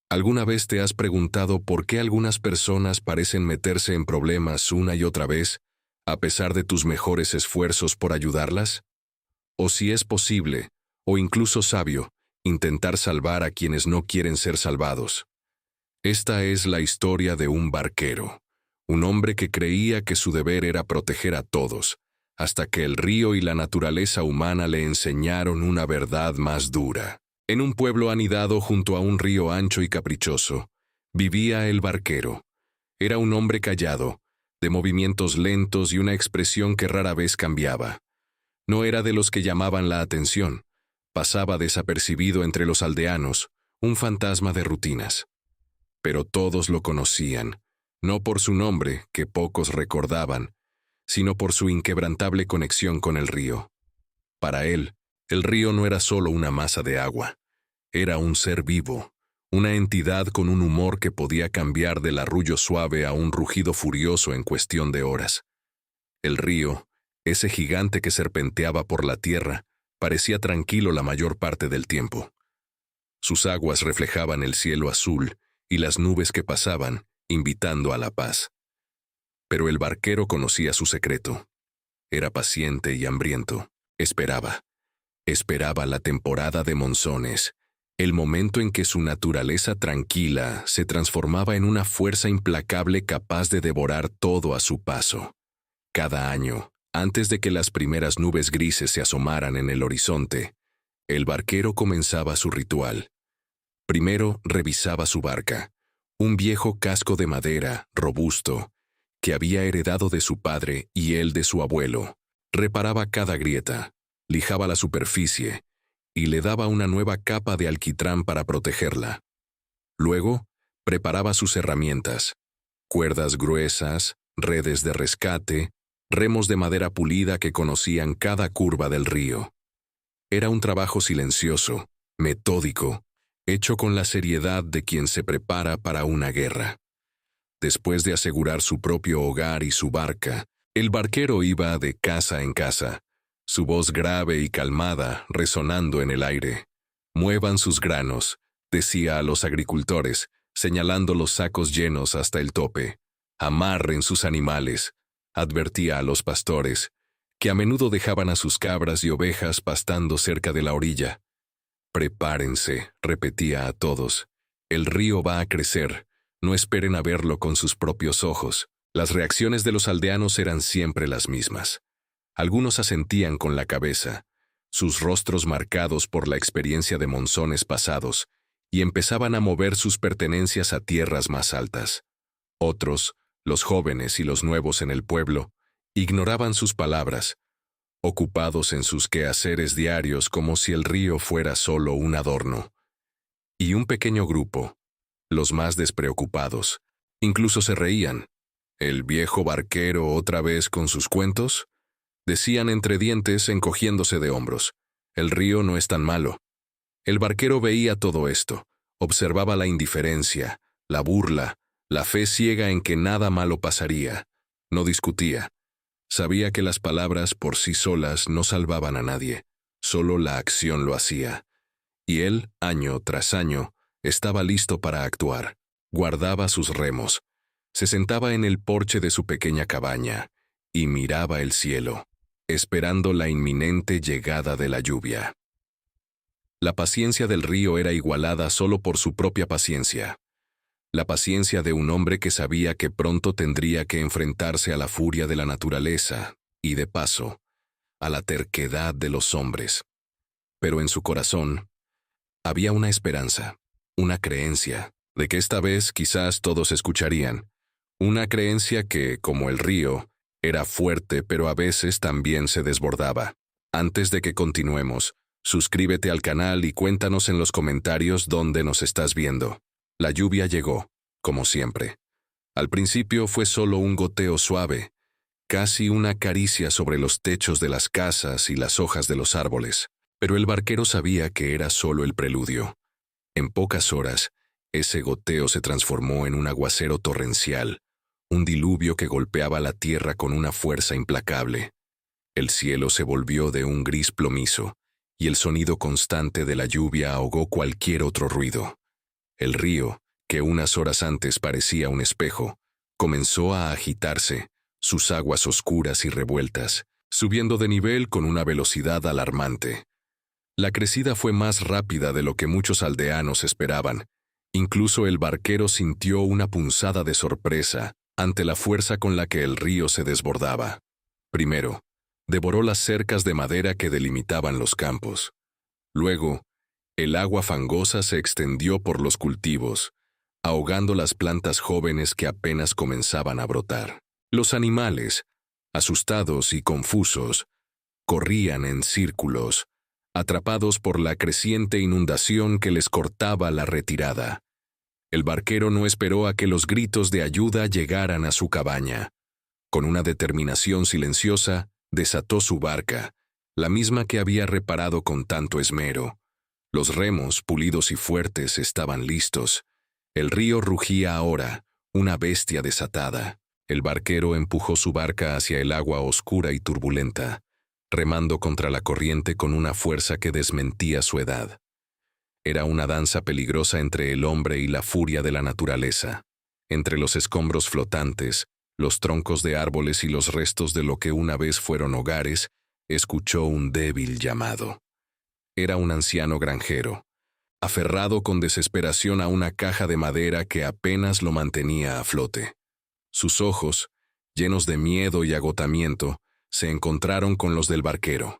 ¿Alguna vez te has preguntado por qué algunas personas parecen meterse en problemas una y otra vez, a pesar de tus mejores esfuerzos por ayudarlas? O si es posible, o incluso sabio, intentar salvar a quienes no quieren ser salvados. Esta es la historia de un barquero, un hombre que creía que su deber era proteger a todos, hasta que el río y la naturaleza humana le enseñaron una verdad más dura. En un pueblo anidado junto a un río ancho y caprichoso, vivía el barquero. Era un hombre callado, de movimientos lentos y una expresión que rara vez cambiaba. No era de los que llamaban la atención. Pasaba desapercibido entre los aldeanos, un fantasma de rutinas. Pero todos lo conocían, no por su nombre, que pocos recordaban, sino por su inquebrantable conexión con el río. Para él, el río no era solo una masa de agua. Era un ser vivo, una entidad con un humor que podía cambiar del arrullo suave a un rugido furioso en cuestión de horas. El río, ese gigante que serpenteaba por la tierra, parecía tranquilo la mayor parte del tiempo. Sus aguas reflejaban el cielo azul y las nubes que pasaban, invitando a la paz. Pero el barquero conocía su secreto. Era paciente y hambriento. Esperaba. Esperaba la temporada de monzones, el momento en que su naturaleza tranquila se transformaba en una fuerza implacable capaz de devorar todo a su paso. Cada año, antes de que las primeras nubes grises se asomaran en el horizonte, el barquero comenzaba su ritual. Primero revisaba su barca, un viejo casco de madera, robusto, que había heredado de su padre y él de su abuelo. Reparaba cada grieta, lijaba la superficie y le daba una nueva capa de alquitrán para protegerla. Luego, preparaba sus herramientas, cuerdas gruesas, redes de rescate, remos de madera pulida que conocían cada curva del río. Era un trabajo silencioso, metódico, hecho con la seriedad de quien se prepara para una guerra. Después de asegurar su propio hogar y su barca, el barquero iba de casa en casa, su voz grave y calmada resonando en el aire. «Muevan sus granos», decía a los agricultores, señalando los sacos llenos hasta el tope. «Amarren sus animales», advertía a los pastores, que a menudo dejaban a sus cabras y ovejas pastando cerca de la orilla. «Prepárense», repetía a todos. «El río va a crecer. No esperen a verlo con sus propios ojos». Las reacciones de los aldeanos eran siempre las mismas. Algunos asentían con la cabeza, sus rostros marcados por la experiencia de monzones pasados, y empezaban a mover sus pertenencias a tierras más altas. Otros, los jóvenes y los nuevos en el pueblo, ignoraban sus palabras, ocupados en sus quehaceres diarios como si el río fuera solo un adorno. Y un pequeño grupo, los más despreocupados, incluso se reían. «¿El viejo barquero otra vez con sus cuentos?», decían entre dientes encogiéndose de hombros. «El río no es tan malo». El barquero veía todo esto, observaba la indiferencia, la burla, la fe ciega en que nada malo pasaría. No discutía. Sabía que las palabras por sí solas no salvaban a nadie, solo la acción lo hacía. Y él, año tras año, estaba listo para actuar. Guardaba sus remos. Se sentaba en el porche de su pequeña cabaña y miraba el cielo, esperando la inminente llegada de la lluvia. La paciencia del río era igualada solo por su propia paciencia. La paciencia de un hombre que sabía que pronto tendría que enfrentarse a la furia de la naturaleza y, de paso, a la terquedad de los hombres. Pero en su corazón había una esperanza, una creencia, de que esta vez quizás todos escucharían. Una creencia que, como el río, era fuerte pero a veces también se desbordaba. Antes de que continuemos, suscríbete al canal y cuéntanos en los comentarios dónde nos estás viendo. La lluvia llegó, como siempre. Al principio fue solo un goteo suave, casi una caricia sobre los techos de las casas y las hojas de los árboles. Pero el barquero sabía que era solo el preludio. En pocas horas, ese goteo se transformó en un aguacero torrencial, un diluvio que golpeaba la tierra con una fuerza implacable. El cielo se volvió de un gris plomizo, y el sonido constante de la lluvia ahogó cualquier otro ruido. El río, que unas horas antes parecía un espejo, comenzó a agitarse, sus aguas oscuras y revueltas, subiendo de nivel con una velocidad alarmante. La crecida fue más rápida de lo que muchos aldeanos esperaban. Incluso el barquero sintió una punzada de sorpresa ante la fuerza con la que el río se desbordaba. Primero, devoró las cercas de madera que delimitaban los campos. Luego, el agua fangosa se extendió por los cultivos, ahogando las plantas jóvenes que apenas comenzaban a brotar. Los animales, asustados y confusos, corrían en círculos, atrapados por la creciente inundación que les cortaba la retirada. El barquero no esperó a que los gritos de ayuda llegaran a su cabaña. Con una determinación silenciosa, desató su barca, la misma que había reparado con tanto esmero. Los remos, pulidos y fuertes, estaban listos. El río rugía ahora, una bestia desatada. El barquero empujó su barca hacia el agua oscura y turbulenta, remando contra la corriente con una fuerza que desmentía su edad. Era una danza peligrosa entre el hombre y la furia de la naturaleza. Entre los escombros flotantes, los troncos de árboles y los restos de lo que una vez fueron hogares, escuchó un débil llamado. Era un anciano granjero, aferrado con desesperación a una caja de madera que apenas lo mantenía a flote. Sus ojos, llenos de miedo y agotamiento, se encontraron con los del barquero.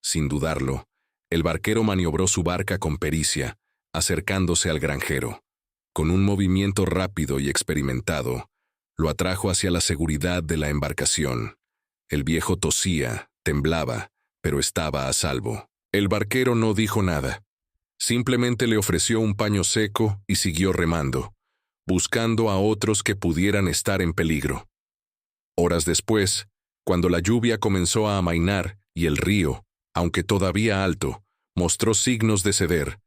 Sin dudarlo, el barquero maniobró su barca con pericia, acercándose al granjero. Con un movimiento rápido y experimentado, lo atrajo hacia la seguridad de la embarcación. El viejo tosía, temblaba, pero estaba a salvo. El barquero no dijo nada. Simplemente le ofreció un paño seco y siguió remando, buscando a otros que pudieran estar en peligro. Horas después, cuando la lluvia comenzó a amainar y el río, aunque todavía alto, mostró signos de ceder,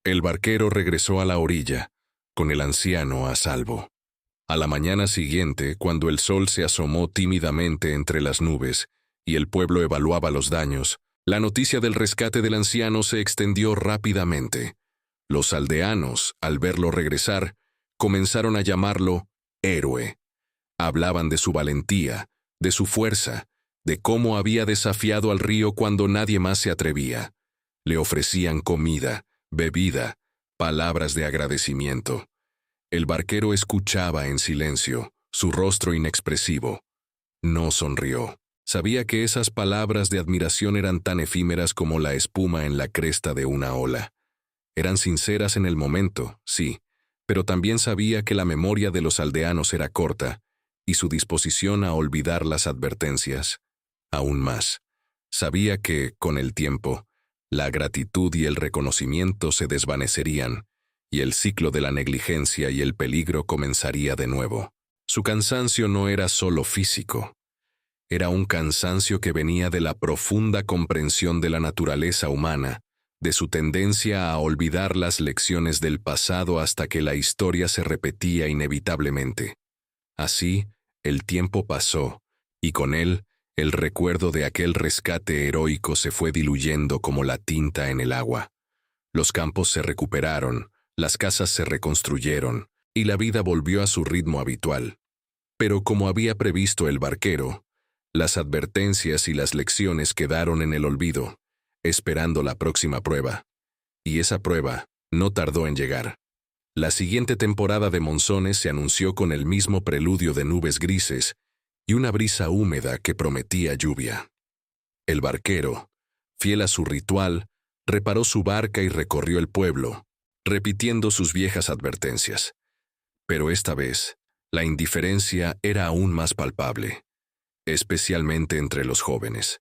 el barquero regresó a la orilla, con el anciano a salvo. A la mañana siguiente, cuando el sol se asomó tímidamente entre las nubes y el pueblo evaluaba los daños, la noticia del rescate del anciano se extendió rápidamente. Los aldeanos, al verlo regresar, comenzaron a llamarlo héroe. Hablaban de su valentía, de su fuerza, de cómo había desafiado al río cuando nadie más se atrevía. Le ofrecían comida, bebida, palabras de agradecimiento. El barquero escuchaba en silencio, su rostro inexpresivo. No sonrió. Sabía que esas palabras de admiración eran tan efímeras como la espuma en la cresta de una ola. Eran sinceras en el momento, sí, pero también sabía que la memoria de los aldeanos era corta, y su disposición a olvidar las advertencias, aún más. Sabía que, con el tiempo, la gratitud y el reconocimiento se desvanecerían, y el ciclo de la negligencia y el peligro comenzaría de nuevo. Su cansancio no era solo físico. Era un cansancio que venía de la profunda comprensión de la naturaleza humana, de su tendencia a olvidar las lecciones del pasado hasta que la historia se repetía inevitablemente. Así, el tiempo pasó, y con él, el recuerdo de aquel rescate heroico se fue diluyendo como la tinta en el agua. Los campos se recuperaron, las casas se reconstruyeron, y la vida volvió a su ritmo habitual. Pero como había previsto el barquero, las advertencias y las lecciones quedaron en el olvido, esperando la próxima prueba. Y esa prueba no tardó en llegar. La siguiente temporada de monzones se anunció con el mismo preludio de nubes grises y una brisa húmeda que prometía lluvia. El barquero, fiel a su ritual, reparó su barca y recorrió el pueblo, repitiendo sus viejas advertencias. Pero esta vez, la indiferencia era aún más palpable, especialmente entre los jóvenes.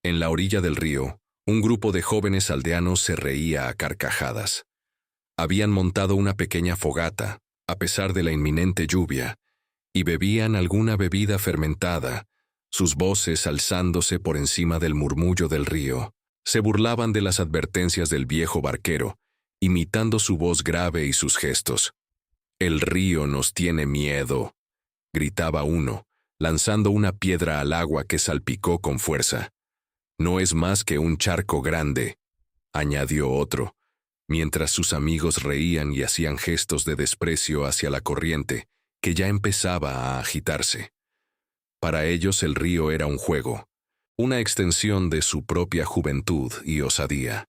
En la orilla del río, un grupo de jóvenes aldeanos se reía a carcajadas. Habían montado una pequeña fogata, a pesar de la inminente lluvia, y bebían alguna bebida fermentada, sus voces alzándose por encima del murmullo del río. Se burlaban de las advertencias del viejo barquero, imitando su voz grave y sus gestos. «El río nos tiene miedo», gritaba uno, lanzando una piedra al agua que salpicó con fuerza. «No es más que un charco grande», añadió otro, mientras sus amigos reían y hacían gestos de desprecio hacia la corriente, que ya empezaba a agitarse. Para ellos el río era un juego, una extensión de su propia juventud y osadía.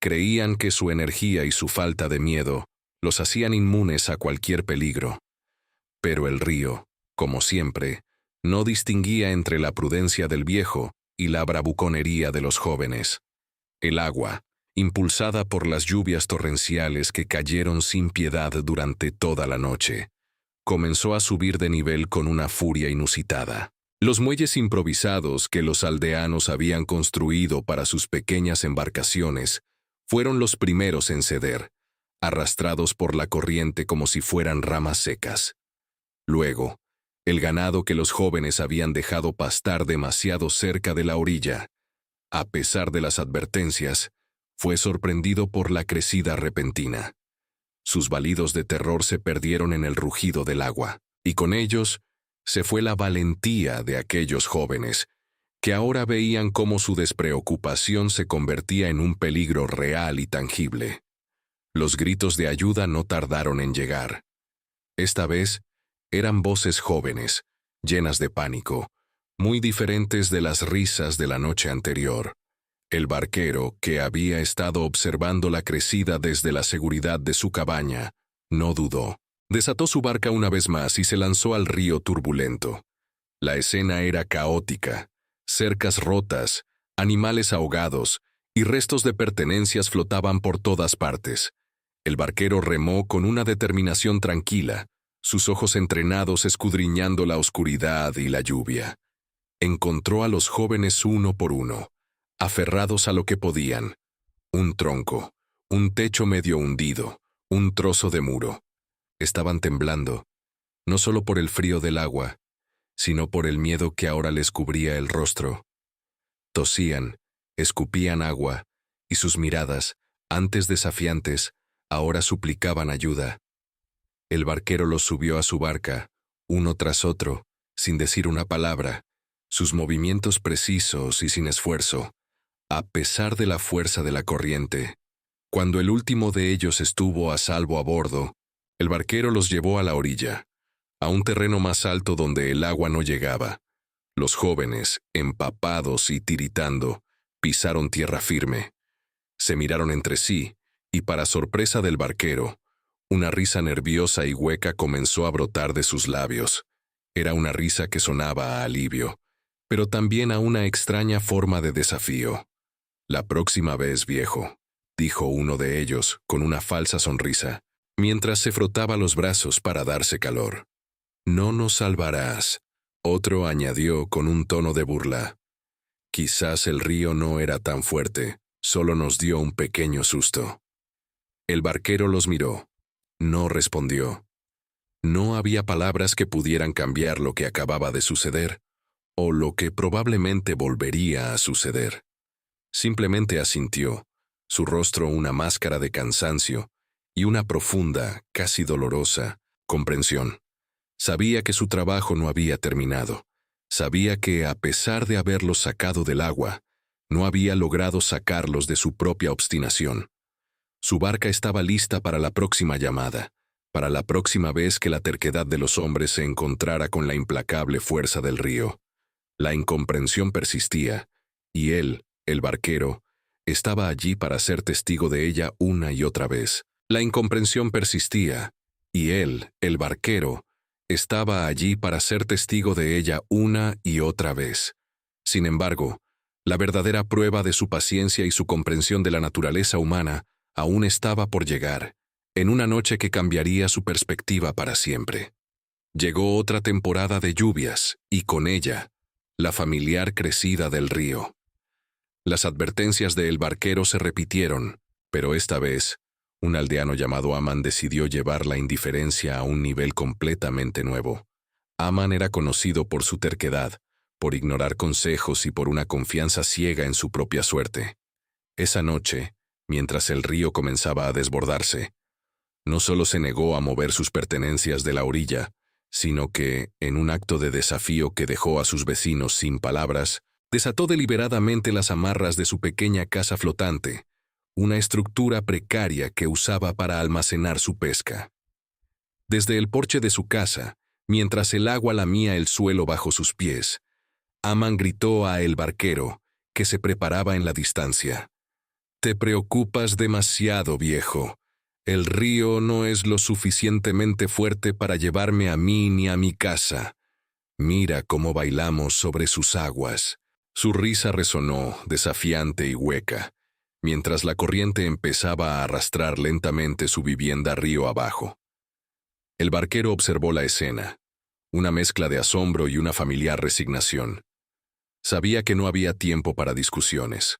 Creían que su energía y su falta de miedo los hacían inmunes a cualquier peligro. Pero el río, como siempre, no distinguía entre la prudencia del viejo y la bravuconería de los jóvenes. El agua, impulsada por las lluvias torrenciales que cayeron sin piedad durante toda la noche, comenzó a subir de nivel con una furia inusitada. Los muelles improvisados que los aldeanos habían construido para sus pequeñas embarcaciones fueron los primeros en ceder, arrastrados por la corriente como si fueran ramas secas. Luego, el ganado que los jóvenes habían dejado pastar demasiado cerca de la orilla, a pesar de las advertencias, fue sorprendido por la crecida repentina. Sus balidos de terror se perdieron en el rugido del agua, y con ellos se fue la valentía de aquellos jóvenes, que ahora veían cómo su despreocupación se convertía en un peligro real y tangible. Los gritos de ayuda no tardaron en llegar. Esta vez eran voces jóvenes, llenas de pánico, muy diferentes de las risas de la noche anterior. El barquero, que había estado observando la crecida desde la seguridad de su cabaña, no dudó. Desató su barca una vez más y se lanzó al río turbulento. La escena era caótica, cercas rotas, animales ahogados y restos de pertenencias flotaban por todas partes. El barquero remó con una determinación tranquila, sus ojos entrenados escudriñando la oscuridad y la lluvia. Encontró a los jóvenes uno por uno, aferrados a lo que podían: un tronco, un techo medio hundido, un trozo de muro. Estaban temblando, no solo por el frío del agua, sino por el miedo que ahora les cubría el rostro. Tosían, escupían agua, y sus miradas, antes desafiantes, ahora suplicaban ayuda. El barquero los subió a su barca, uno tras otro, sin decir una palabra, sus movimientos precisos y sin esfuerzo, a pesar de la fuerza de la corriente. Cuando el último de ellos estuvo a salvo a bordo, el barquero los llevó a la orilla, a un terreno más alto donde el agua no llegaba. Los jóvenes, empapados y tiritando, pisaron tierra firme. Se miraron entre sí, y para sorpresa del barquero, una risa nerviosa y hueca comenzó a brotar de sus labios. Era una risa que sonaba a alivio, pero también a una extraña forma de desafío. «La próxima vez, viejo», dijo uno de ellos con una falsa sonrisa, mientras se frotaba los brazos para darse calor. «No nos salvarás», otro añadió con un tono de burla. «Quizás el río no era tan fuerte, solo nos dio un pequeño susto». El barquero los miró. No respondió. No había palabras que pudieran cambiar lo que acababa de suceder, o lo que probablemente volvería a suceder. Simplemente asintió, su rostro una máscara de cansancio y una profunda, casi dolorosa, comprensión. Sabía que su trabajo no había terminado. Sabía que, a pesar de haberlos sacado del agua, no había logrado sacarlos de su propia obstinación. Su barca estaba lista para la próxima llamada, para la próxima vez que la terquedad de los hombres se encontrara con la implacable fuerza del río. La incomprensión persistía, y él, el barquero, estaba allí para ser testigo de ella una y otra vez. La incomprensión persistía, y él, el barquero, estaba allí para ser testigo de ella una y otra vez. Sin embargo, la verdadera prueba de su paciencia y su comprensión de la naturaleza humana aún estaba por llegar, en una noche que cambiaría su perspectiva para siempre. Llegó otra temporada de lluvias, y con ella, la familiar crecida del río. Las advertencias del barquero se repitieron, pero esta vez, un aldeano llamado Aman decidió llevar la indiferencia a un nivel completamente nuevo. Aman era conocido por su terquedad, por ignorar consejos y por una confianza ciega en su propia suerte. Esa noche, mientras el río comenzaba a desbordarse, no solo se negó a mover sus pertenencias de la orilla, sino que, en un acto de desafío que dejó a sus vecinos sin palabras, desató deliberadamente las amarras de su pequeña casa flotante, una estructura precaria que usaba para almacenar su pesca. Desde el porche de su casa, mientras el agua lamía el suelo bajo sus pies, Aman gritó a el barquero, que se preparaba en la distancia. «Te preocupas demasiado, viejo. El río no es lo suficientemente fuerte para llevarme a mí ni a mi casa. Mira cómo bailamos sobre sus aguas». Su risa resonó, desafiante y hueca, mientras la corriente empezaba a arrastrar lentamente su vivienda río abajo. El barquero observó la escena, una mezcla de asombro y una familiar resignación. Sabía que no había tiempo para discusiones.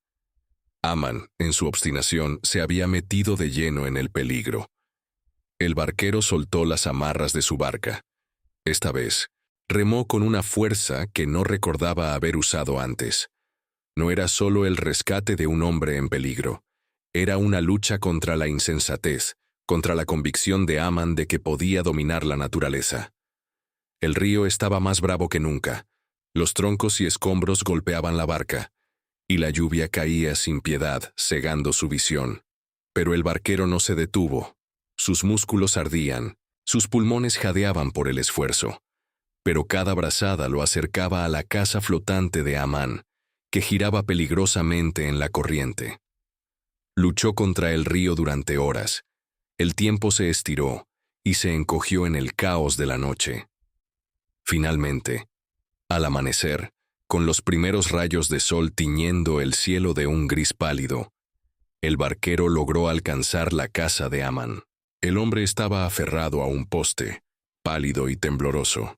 Aman, en su obstinación, se había metido de lleno en el peligro. El barquero soltó las amarras de su barca. Esta vez, remó con una fuerza que no recordaba haber usado antes. No era solo el rescate de un hombre en peligro. Era una lucha contra la insensatez, contra la convicción de Aman de que podía dominar la naturaleza. El río estaba más bravo que nunca. Los troncos y escombros golpeaban la barca, y la lluvia caía sin piedad, cegando su visión. Pero el barquero no se detuvo. Sus músculos ardían, sus pulmones jadeaban por el esfuerzo. Pero cada brazada lo acercaba a la casa flotante de Aman, que giraba peligrosamente en la corriente. Luchó contra el río durante horas. El tiempo se estiró y se encogió en el caos de la noche. Finalmente, al amanecer, con los primeros rayos de sol tiñendo el cielo de un gris pálido, el barquero logró alcanzar la casa de Aman. El hombre estaba aferrado a un poste, pálido y tembloroso,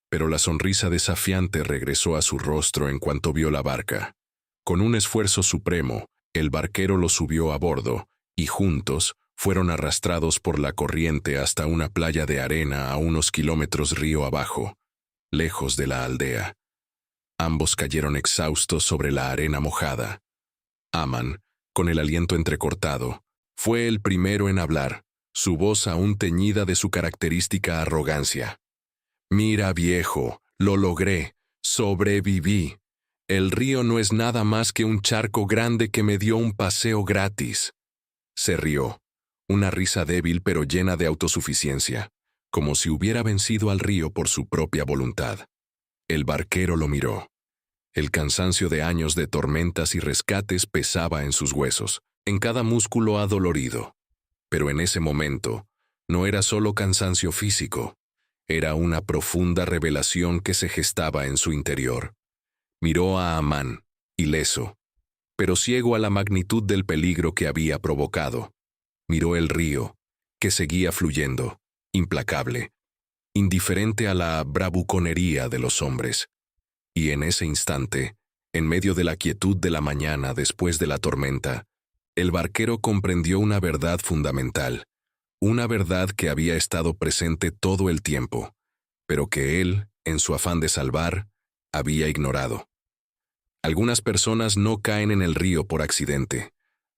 pero la sonrisa desafiante regresó a su rostro en cuanto vio la barca. Con un esfuerzo supremo, el barquero lo subió a bordo, y juntos fueron arrastrados por la corriente hasta una playa de arena a unos kilómetros río abajo, lejos de la aldea. Ambos cayeron exhaustos sobre la arena mojada. Aman, con el aliento entrecortado, fue el primero en hablar, su voz aún teñida de su característica arrogancia. «Mira, viejo, lo logré, sobreviví. El río no es nada más que un charco grande que me dio un paseo gratis». Se rió, una risa débil pero llena de autosuficiencia, como si hubiera vencido al río por su propia voluntad. El barquero lo miró. El cansancio de años de tormentas y rescates pesaba en sus huesos, en cada músculo adolorido. Pero en ese momento, no era solo cansancio físico, era una profunda revelación que se gestaba en su interior. Miró a Aman, ileso, pero ciego a la magnitud del peligro que había provocado. Miró el río, que seguía fluyendo, implacable, indiferente a la bravuconería de los hombres. Y en ese instante, en medio de la quietud de la mañana después de la tormenta, el barquero comprendió una verdad fundamental, una verdad que había estado presente todo el tiempo, pero que él, en su afán de salvar, había ignorado. Algunas personas no caen en el río por accidente.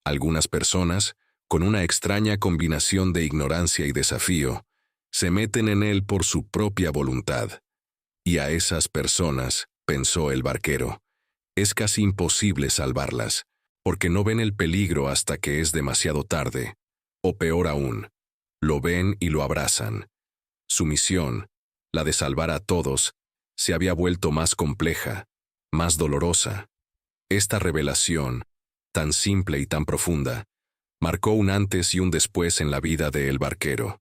Algunas personas, con una extraña combinación de ignorancia y desafío, se meten en él por su propia voluntad. Y a esas personas, pensó el barquero, es casi imposible salvarlas, porque no ven el peligro hasta que es demasiado tarde, o peor aún, lo ven y lo abrazan. Su misión, la de salvar a todos, se había vuelto más compleja, más dolorosa. Esta revelación, tan simple y tan profunda, marcó un antes y un después en la vida de el barquero.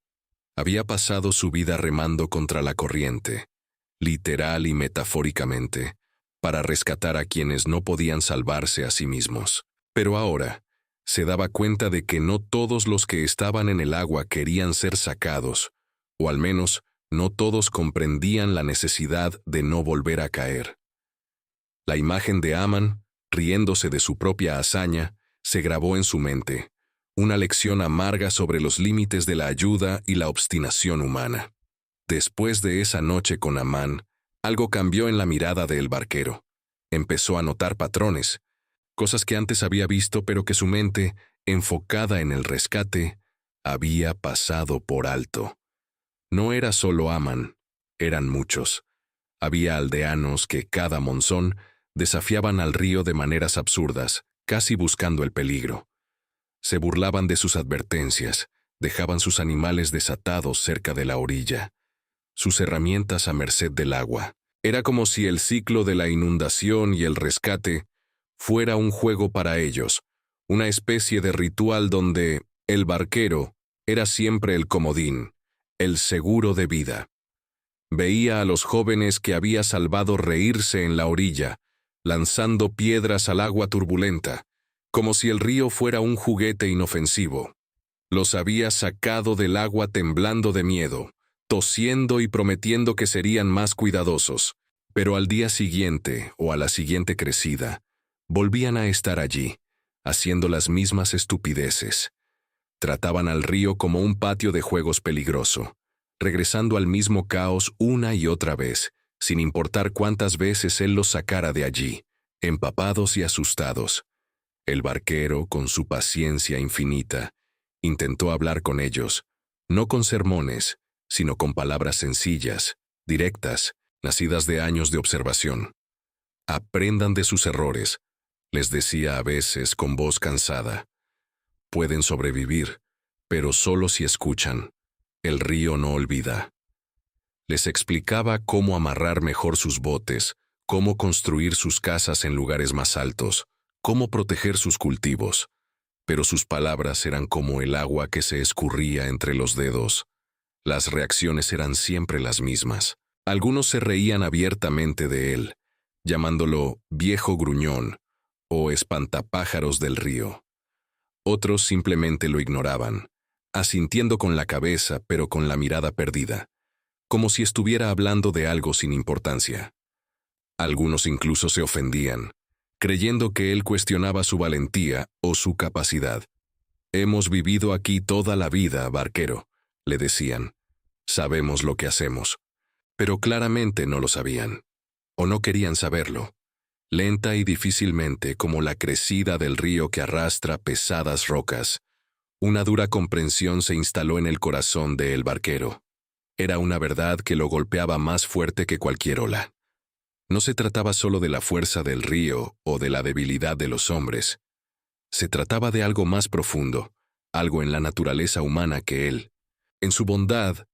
Había pasado su vida remando contra la corriente, literal y metafóricamente, para rescatar a quienes no podían salvarse a sí mismos. Pero ahora, se daba cuenta de que no todos los que estaban en el agua querían ser sacados, o al menos no todos comprendían la necesidad de no volver a caer. La imagen de Aman, riéndose de su propia hazaña, se grabó en su mente, una lección amarga sobre los límites de la ayuda y la obstinación humana. Después de esa noche con Aman, algo cambió en la mirada del barquero. Empezó a notar patrones, cosas que antes había visto pero que su mente, enfocada en el rescate, había pasado por alto. No era solo Aman, eran muchos. Había aldeanos que cada monzón desafiaban al río de maneras absurdas, casi buscando el peligro. Se burlaban de sus advertencias, dejaban sus animales desatados cerca de la orilla, sus herramientas a merced del agua. Era como si el ciclo de la inundación y el rescate fuera un juego para ellos, una especie de ritual donde el barquero era siempre el comodín, el seguro de vida. Veía a los jóvenes que había salvado reírse en la orilla, lanzando piedras al agua turbulenta, como si el río fuera un juguete inofensivo. Los había sacado del agua temblando de miedo, tosiendo y prometiendo que serían más cuidadosos, pero al día siguiente o a la siguiente crecida, volvían a estar allí, haciendo las mismas estupideces. Trataban al río como un patio de juegos peligroso, regresando al mismo caos una y otra vez, sin importar cuántas veces él los sacara de allí, empapados y asustados. El barquero, con su paciencia infinita, intentó hablar con ellos, no con sermones, sino con palabras sencillas, directas, nacidas de años de observación. Aprendan de sus errores, les decía a veces con voz cansada. Pueden sobrevivir, pero solo si escuchan. El río no olvida. Les explicaba cómo amarrar mejor sus botes, cómo construir sus casas en lugares más altos, cómo proteger sus cultivos. Pero sus palabras eran como el agua que se escurría entre los dedos. Las reacciones eran siempre las mismas. Algunos se reían abiertamente de él, llamándolo viejo gruñón o espantapájaros del río. Otros simplemente lo ignoraban, asintiendo con la cabeza pero con la mirada perdida, como si estuviera hablando de algo sin importancia. Algunos incluso se ofendían, creyendo que él cuestionaba su valentía o su capacidad. «Hemos vivido aquí toda la vida, barquero», le decían. «Sabemos lo que hacemos». Pero claramente no lo sabían, o no querían saberlo. Lenta y difícilmente, como la crecida del río que arrastra pesadas rocas, una dura comprensión se instaló en el corazón de el barquero. Era una verdad que lo golpeaba más fuerte que cualquier ola. No se trataba solo de la fuerza del río o de la debilidad de los hombres. Se trataba de algo más profundo, algo en la naturaleza humana que él, en su bondad,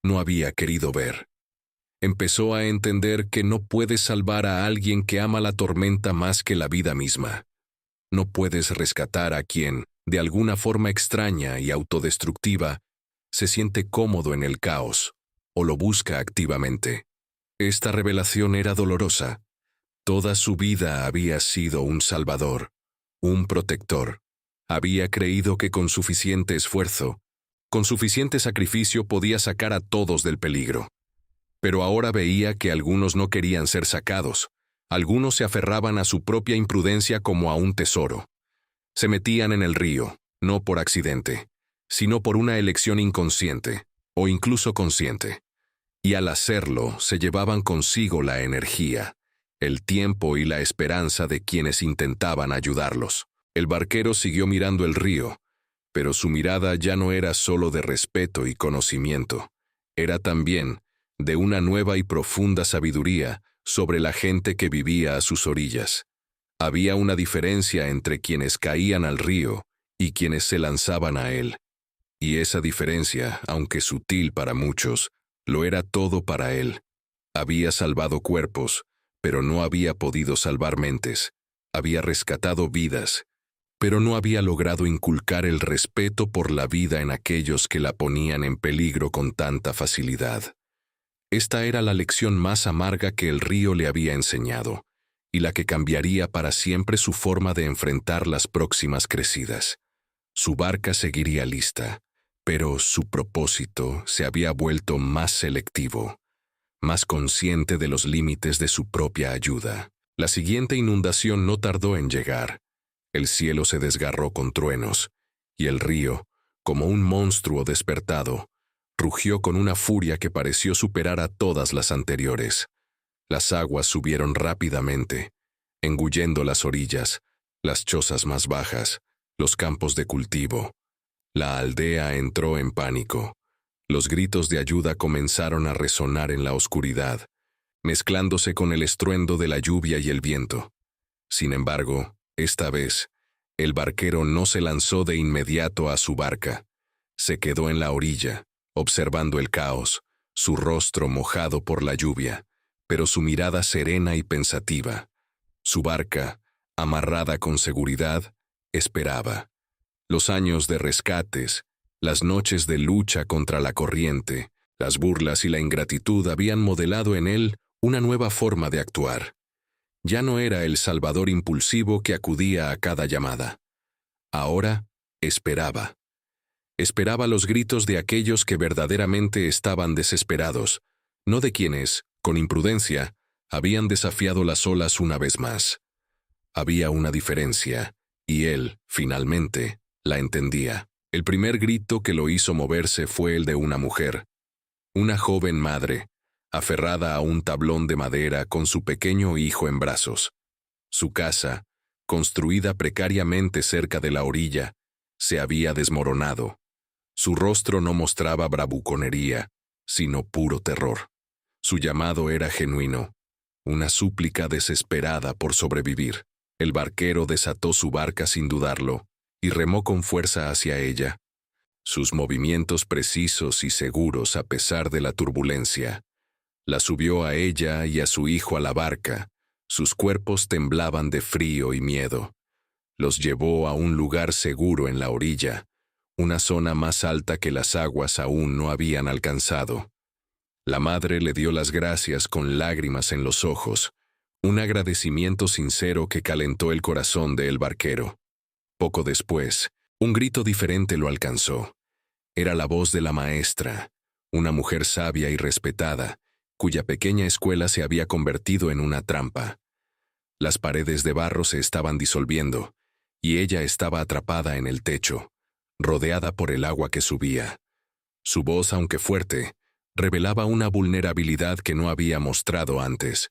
no había querido ver. Empezó a entender que no puedes salvar a alguien que ama la tormenta más que la vida misma. No puedes rescatar a quien, de alguna forma extraña y autodestructiva, se siente cómodo en el caos, o lo busca activamente. Esta revelación era dolorosa. Toda su vida había sido un salvador, un protector. Había creído que con suficiente esfuerzo, con suficiente sacrificio podía sacar a todos del peligro. Pero ahora veía que algunos no querían ser sacados. Algunos se aferraban a su propia imprudencia como a un tesoro. Se metían en el río, no por accidente, sino por una elección inconsciente, o incluso consciente. Y al hacerlo, se llevaban consigo la energía, el tiempo y la esperanza de quienes intentaban ayudarlos. El barquero siguió mirando el río, pero su mirada ya no era solo de respeto y conocimiento, era también de una nueva y profunda sabiduría sobre la gente que vivía a sus orillas. Había una diferencia entre quienes caían al río y quienes se lanzaban a él. Y esa diferencia, aunque sutil para muchos, lo era todo para él. Había salvado cuerpos, pero no había podido salvar mentes. Había rescatado vidas, pero no había logrado inculcar el respeto por la vida en aquellos que la ponían en peligro con tanta facilidad. Esta era la lección más amarga que el río le había enseñado, y la que cambiaría para siempre su forma de enfrentar las próximas crecidas. Su barca seguiría lista, pero su propósito se había vuelto más selectivo, más consciente de los límites de su propia ayuda. La siguiente inundación no tardó en llegar. El cielo se desgarró con truenos, y el río, como un monstruo despertado, rugió con una furia que pareció superar a todas las anteriores. Las aguas subieron rápidamente, engullendo las orillas, las chozas más bajas, los campos de cultivo. La aldea entró en pánico. Los gritos de ayuda comenzaron a resonar en la oscuridad, mezclándose con el estruendo de la lluvia y el viento. Sin embargo, esta vez, El barquero no se lanzó de inmediato a su barca. Se quedó en la orilla, observando el caos, su rostro mojado por la lluvia, pero su mirada serena y pensativa. Su barca, amarrada con seguridad, esperaba. Los años de rescates, las noches de lucha contra la corriente, las burlas y la ingratitud habían modelado en él una nueva forma de actuar. Ya no era el salvador impulsivo que acudía a cada llamada. Ahora esperaba. Esperaba los gritos de aquellos que verdaderamente estaban desesperados, no de quienes, con imprudencia, habían desafiado las olas una vez más. Había una diferencia, y él, finalmente, la entendía. El primer grito que lo hizo moverse fue el de una mujer. Una joven madre, aferrada a un tablón de madera con su pequeño hijo en brazos. Su casa, construida precariamente cerca de la orilla, se había desmoronado. Su rostro no mostraba bravuconería, sino puro terror. Su llamado era genuino, una súplica desesperada por sobrevivir. El barquero desató su barca sin dudarlo y remó con fuerza hacia ella. Sus movimientos precisos y seguros a pesar de la turbulencia. La subió a ella y a su hijo a la barca. Sus cuerpos temblaban de frío y miedo. Los llevó a un lugar seguro en la orilla, una zona más alta que las aguas aún no habían alcanzado. La madre le dio las gracias con lágrimas en los ojos, un agradecimiento sincero que calentó el corazón del barquero. Poco después, un grito diferente lo alcanzó. Era la voz de la maestra, una mujer sabia y respetada, cuya pequeña escuela se había convertido en una trampa. Las paredes de barro se estaban disolviendo, y ella estaba atrapada en el techo, rodeada por el agua que subía. Su voz, aunque fuerte, revelaba una vulnerabilidad que no había mostrado antes.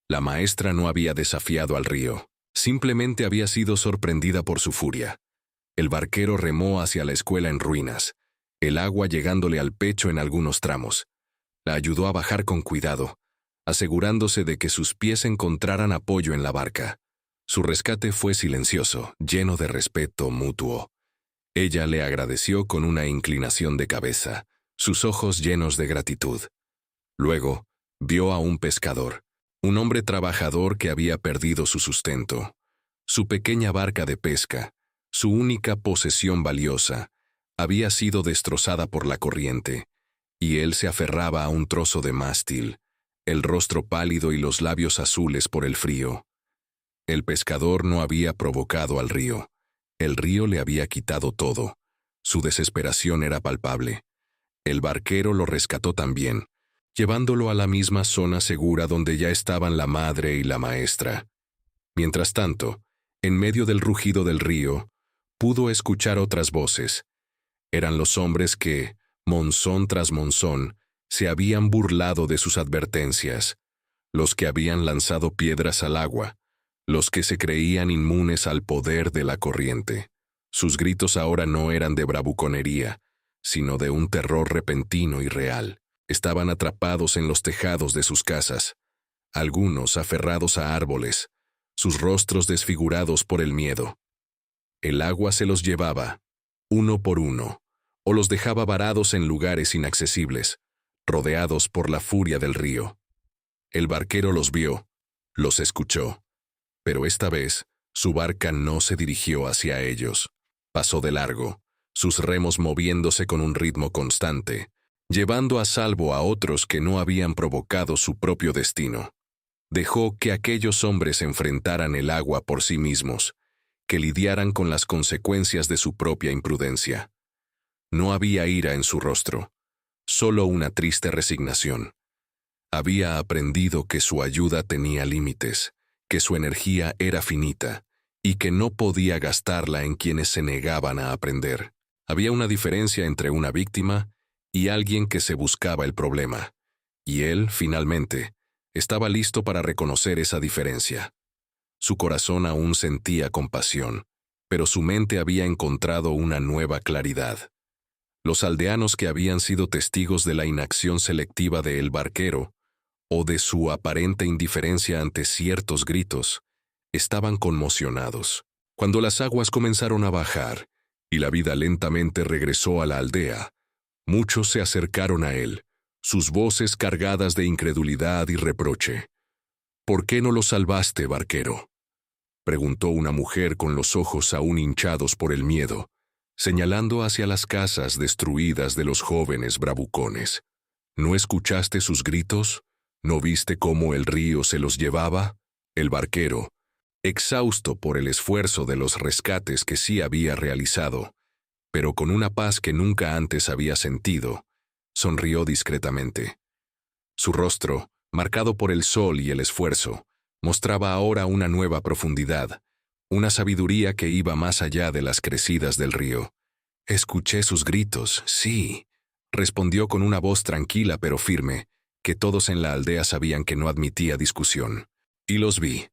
La maestra no había desafiado al río, simplemente había sido sorprendida por su furia. El barquero remó hacia la escuela en ruinas, el agua llegándole al pecho en algunos tramos. La ayudó a bajar con cuidado, asegurándose de que sus pies encontraran apoyo en la barca. Su rescate fue silencioso, lleno de respeto mutuo. Ella le agradeció con una inclinación de cabeza, sus ojos llenos de gratitud. Luego, vio a un pescador, un hombre trabajador que había perdido su sustento. Su pequeña barca de pesca, su única posesión valiosa, había sido destrozada por la corriente, y él se aferraba a un trozo de mástil, el rostro pálido y los labios azules por el frío. El pescador no había provocado al río. El río le había quitado todo. Su desesperación era palpable. El barquero lo rescató también, llevándolo a la misma zona segura donde ya estaban la madre y la maestra. Mientras tanto, en medio del rugido del río, pudo escuchar otras voces. Eran los hombres que, monzón tras monzón, se habían burlado de sus advertencias, los que habían lanzado piedras al agua, los que se creían inmunes al poder de la corriente. Sus gritos ahora no eran de bravuconería, sino de un terror repentino y real. Estaban atrapados en los tejados de sus casas, algunos aferrados a árboles, sus rostros desfigurados por el miedo. El agua se los llevaba, uno por uno, o los dejaba varados en lugares inaccesibles, rodeados por la furia del río. El barquero los vio, los escuchó, pero esta vez su barca no se dirigió hacia ellos. Pasó de largo, sus remos moviéndose con un ritmo constante, llevando a salvo a otros que no habían provocado su propio destino. Dejó que aquellos hombres enfrentaran el agua por sí mismos, que lidiaran con las consecuencias de su propia imprudencia. No había ira en su rostro, solo una triste resignación. Había aprendido que su ayuda tenía límites, que su energía era finita, y que no podía gastarla en quienes se negaban a aprender. Había una diferencia entre una víctima y alguien que se buscaba el problema, y él, finalmente, estaba listo para reconocer esa diferencia. Su corazón aún sentía compasión, pero su mente había encontrado una nueva claridad. Los aldeanos que habían sido testigos de la inacción selectiva de el barquero, o de su aparente indiferencia ante ciertos gritos, estaban conmocionados. Cuando las aguas comenzaron a bajar y la vida lentamente regresó a la aldea, muchos se acercaron a él, sus voces cargadas de incredulidad y reproche. «¿Por qué no lo salvaste, barquero?», preguntó una mujer con los ojos aún hinchados por el miedo, señalando hacia las casas destruidas de los jóvenes bravucones. «¿No escuchaste sus gritos? ¿No viste cómo el río se los llevaba?». El barquero, exhausto por el esfuerzo de los rescates que sí había realizado, pero con una paz que nunca antes había sentido, sonrió discretamente. Su rostro, marcado por el sol y el esfuerzo, mostraba ahora una nueva profundidad, una sabiduría que iba más allá de las crecidas del río. «Escuché sus gritos, sí», respondió con una voz tranquila pero firme, que todos en la aldea sabían que no admitía discusión. «Y los vi.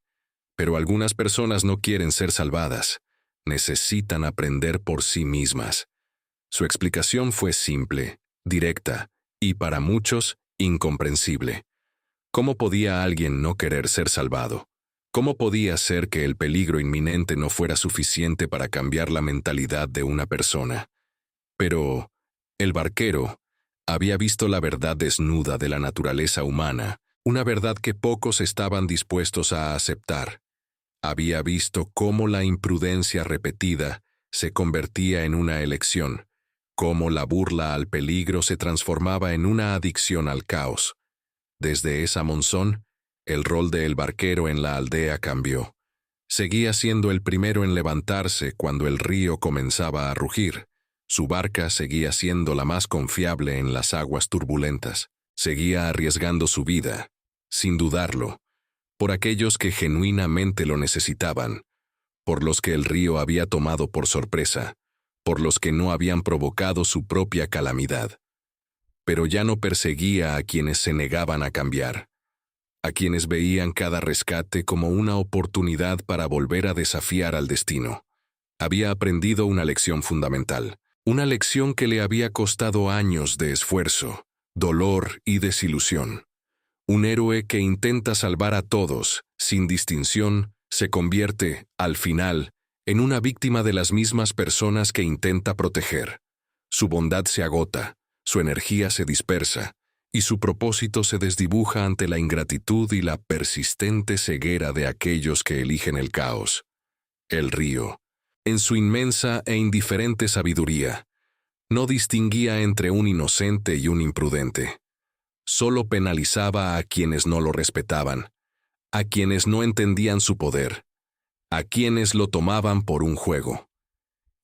Pero algunas personas no quieren ser salvadas, necesitan aprender por sí mismas». Su explicación fue simple, directa, y para muchos, incomprensible. ¿Cómo podía alguien no querer ser salvado? ¿Cómo podía ser que el peligro inminente no fuera suficiente para cambiar la mentalidad de una persona? Pero el barquero había visto la verdad desnuda de la naturaleza humana, una verdad que pocos estaban dispuestos a aceptar. Había visto cómo la imprudencia repetida se convertía en una elección, cómo la burla al peligro se transformaba en una adicción al caos. Desde esa monzón, el rol del barquero en la aldea cambió. Seguía siendo el primero en levantarse cuando el río comenzaba a rugir. Su barca seguía siendo la más confiable en las aguas turbulentas. Seguía arriesgando su vida, sin dudarlo, por aquellos que genuinamente lo necesitaban, por los que el río había tomado por sorpresa, por los que no habían provocado su propia calamidad. Pero ya no perseguía a quienes se negaban a cambiar, a quienes veían cada rescate como una oportunidad para volver a desafiar al destino. Había aprendido una lección fundamental, una lección que le había costado años de esfuerzo, dolor y desilusión. Un héroe que intenta salvar a todos, sin distinción, se convierte, al final, en una víctima de las mismas personas que intenta proteger. Su bondad se agota, su energía se dispersa, y su propósito se desdibuja ante la ingratitud y la persistente ceguera de aquellos que eligen el caos. El río, en su inmensa e indiferente sabiduría, no distinguía entre un inocente y un imprudente. Solo penalizaba a quienes no lo respetaban, a quienes no entendían su poder, a quienes lo tomaban por un juego.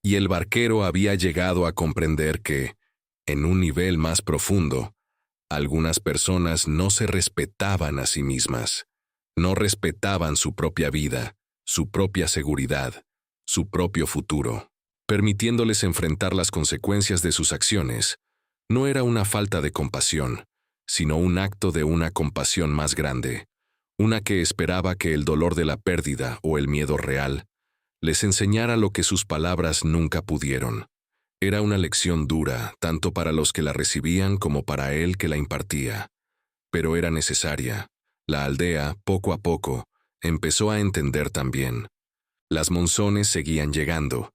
Y el barquero había llegado a comprender que, en un nivel más profundo, algunas personas no se respetaban a sí mismas, no respetaban su propia vida, su propia seguridad, su propio futuro. Permitiéndoles enfrentar las consecuencias de sus acciones, no era una falta de compasión, sino un acto de una compasión más grande, una que esperaba que el dolor de la pérdida o el miedo real les enseñara lo que sus palabras nunca pudieron. Era una lección dura, tanto para los que la recibían como para él que la impartía. Pero era necesaria. La aldea, poco a poco, empezó a entender también. Las monzones seguían llegando,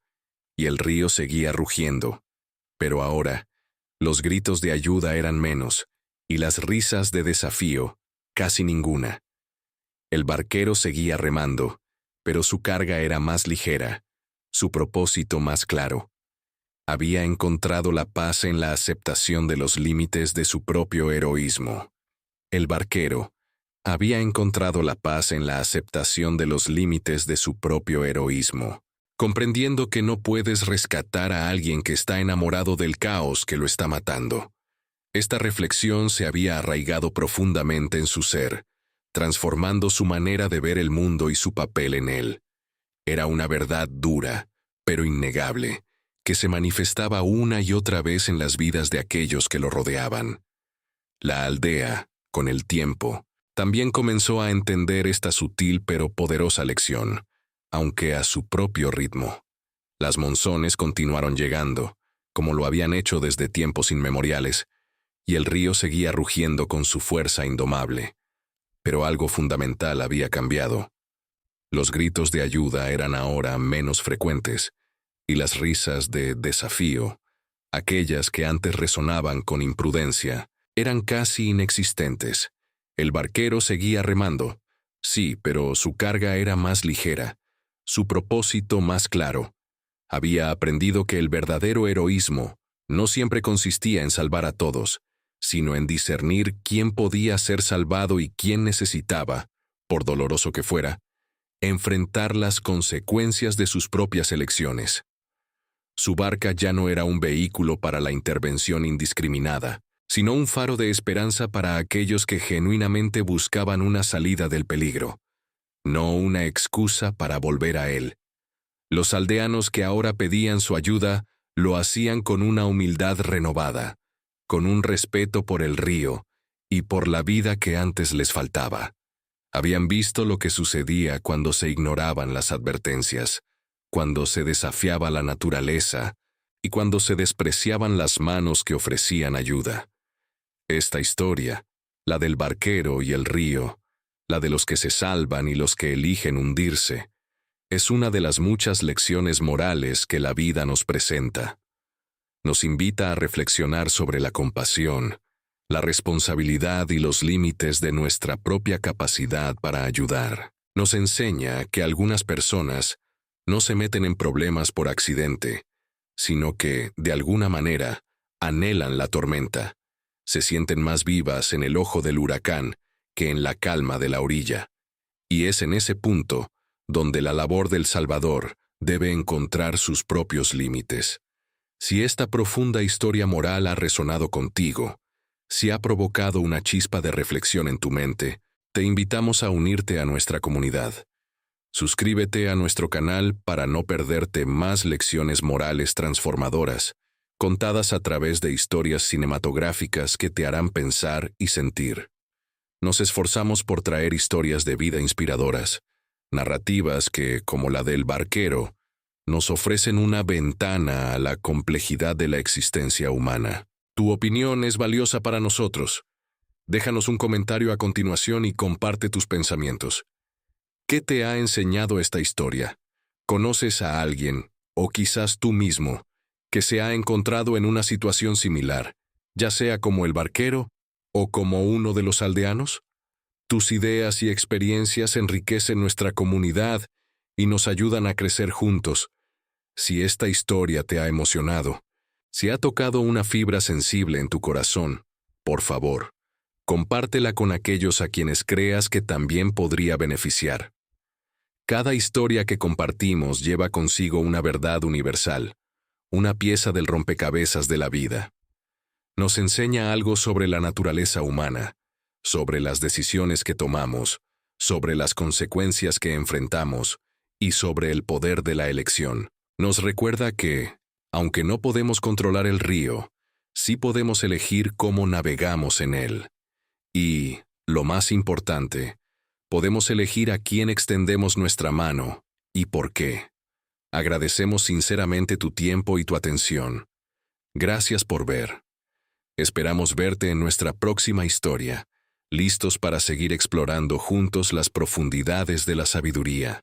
y el río seguía rugiendo. Pero ahora, los gritos de ayuda eran menos, y las risas de desafío, casi ninguna. El barquero seguía remando, pero su carga era más ligera, su propósito más claro. Había encontrado la paz en la aceptación de los límites de su propio heroísmo. El barquero había encontrado la paz en la aceptación de los límites de su propio heroísmo, comprendiendo que no puedes rescatar a alguien que está enamorado del caos que lo está matando. Esta reflexión se había arraigado profundamente en su ser, transformando su manera de ver el mundo y su papel en él. Era una verdad dura, pero innegable, que se manifestaba una y otra vez en las vidas de aquellos que lo rodeaban. La aldea, con el tiempo, también comenzó a entender esta sutil pero poderosa lección, aunque a su propio ritmo. Las monzones continuaron llegando, como lo habían hecho desde tiempos inmemoriales, y el río seguía rugiendo con su fuerza indomable. Pero algo fundamental había cambiado. Los gritos de ayuda eran ahora menos frecuentes, y las risas de desafío, aquellas que antes resonaban con imprudencia, eran casi inexistentes. El barquero seguía remando, sí, pero su carga era más ligera, su propósito más claro. Había aprendido que el verdadero heroísmo no siempre consistía en salvar a todos, sino en discernir quién podía ser salvado y quién necesitaba, por doloroso que fuera, enfrentar las consecuencias de sus propias elecciones. Su barca ya no era un vehículo para la intervención indiscriminada, sino un faro de esperanza para aquellos que genuinamente buscaban una salida del peligro, no una excusa para volver a él. Los aldeanos que ahora pedían su ayuda lo hacían con una humildad renovada, con un respeto por el río y por la vida que antes les faltaba. Habían visto lo que sucedía cuando se ignoraban las advertencias, cuando se desafiaba la naturaleza y cuando se despreciaban las manos que ofrecían ayuda. Esta historia, la del barquero y el río, la de los que se salvan y los que eligen hundirse, es una de las muchas lecciones morales que la vida nos presenta. Nos invita a reflexionar sobre la compasión, la responsabilidad y los límites de nuestra propia capacidad para ayudar. Nos enseña que algunas personas no se meten en problemas por accidente, sino que, de alguna manera, anhelan la tormenta. Se sienten más vivas en el ojo del huracán que en la calma de la orilla. Y es en ese punto donde la labor del Salvador debe encontrar sus propios límites. Si esta profunda historia moral ha resonado contigo, si ha provocado una chispa de reflexión en tu mente, te invitamos a unirte a nuestra comunidad. Suscríbete a nuestro canal para no perderte más lecciones morales transformadoras, contadas a través de historias cinematográficas que te harán pensar y sentir. Nos esforzamos por traer historias de vida inspiradoras, narrativas que, como la del barquero, nos ofrecen una ventana a la complejidad de la existencia humana. Tu opinión es valiosa para nosotros. Déjanos un comentario a continuación y comparte tus pensamientos. ¿Qué te ha enseñado esta historia? ¿Conoces a alguien, o quizás tú mismo, que se ha encontrado en una situación similar, ya sea como el barquero o como uno de los aldeanos? Tus ideas y experiencias enriquecen nuestra comunidad y nos ayudan a crecer juntos. Si esta historia te ha emocionado, si ha tocado una fibra sensible en tu corazón, por favor, compártela con aquellos a quienes creas que también podría beneficiar. Cada historia que compartimos lleva consigo una verdad universal, una pieza del rompecabezas de la vida. Nos enseña algo sobre la naturaleza humana, sobre las decisiones que tomamos, sobre las consecuencias que enfrentamos y sobre el poder de la elección. Nos recuerda que, aunque no podemos controlar el río, sí podemos elegir cómo navegamos en él. Y, lo más importante, podemos elegir a quién extendemos nuestra mano y por qué. Agradecemos sinceramente tu tiempo y tu atención. Gracias por ver. Esperamos verte en nuestra próxima historia, listos para seguir explorando juntos las profundidades de la sabiduría.